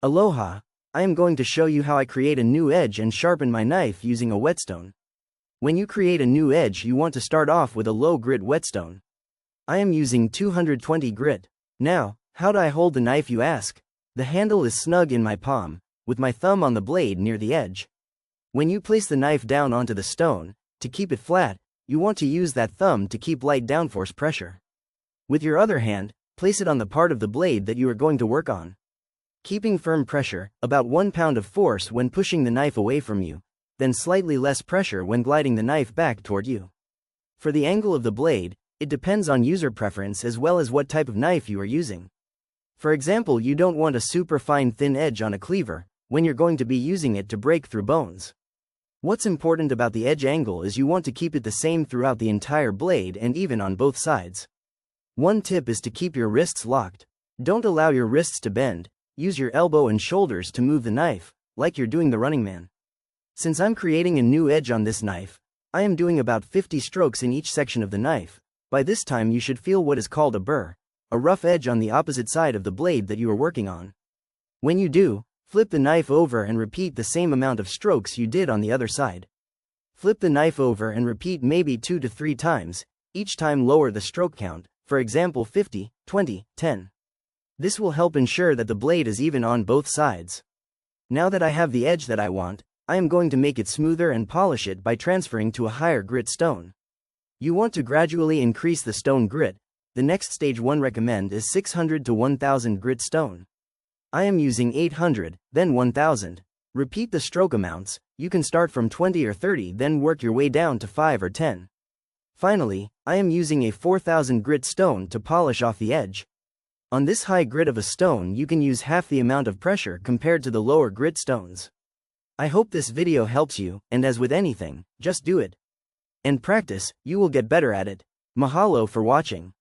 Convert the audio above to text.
Aloha! I am going to show you how I create a new edge and sharpen my knife using a whetstone. When you create a new edge, you want to start off with a low grit whetstone. I am using 220 grit. Now, how do I hold the knife, you ask? The handle is snug in my palm, with my thumb on the blade near the edge. When you place the knife down onto the stone, to keep it flat, you want to use that thumb to keep light downforce pressure. With your other hand, place it on the part of the blade that you are going to work on. Keeping firm pressure, about 1 pound of force when pushing the knife away from you, then slightly less pressure when gliding the knife back toward you. For the angle of the blade, it depends on user preference as well as what type of knife you are using. For example, you don't want a super fine thin edge on a cleaver, when you're going to be using it to break through bones. What's important about the edge angle is you want to keep it the same throughout the entire blade and even on both sides. One tip is to keep your wrists locked. Don't allow your wrists to bend. Use your elbow and shoulders to move the knife, like you're doing the running man. Since I'm creating a new edge on this knife, I am doing about 50 strokes in each section of the knife. By this time you should feel what is called a burr, a rough edge on the opposite side of the blade that you are working on. When you do, flip the knife over and repeat the same amount of strokes you did on the other side. Flip the knife over and repeat maybe 2 to 3 times, each time lower the stroke count, for example 50, 20, 10. This will help ensure that the blade is even on both sides. Now that I have the edge that I want, I am going to make it smoother and polish it by transferring to a higher grit stone. You want to gradually increase the stone grit. The next stage one recommend is 600 to 1000 grit stone. I am using 800, then 1000. Repeat the stroke amounts. You can start from 20 or 30, then work your way down to 5 or 10. Finally, I am using a 4000 grit stone to polish off the edge. On this high grit of a stone you can use half the amount of pressure compared to the lower grit stones. I hope this video helps you, and as with anything, just do it. And practice, you will get better at it. Mahalo for watching.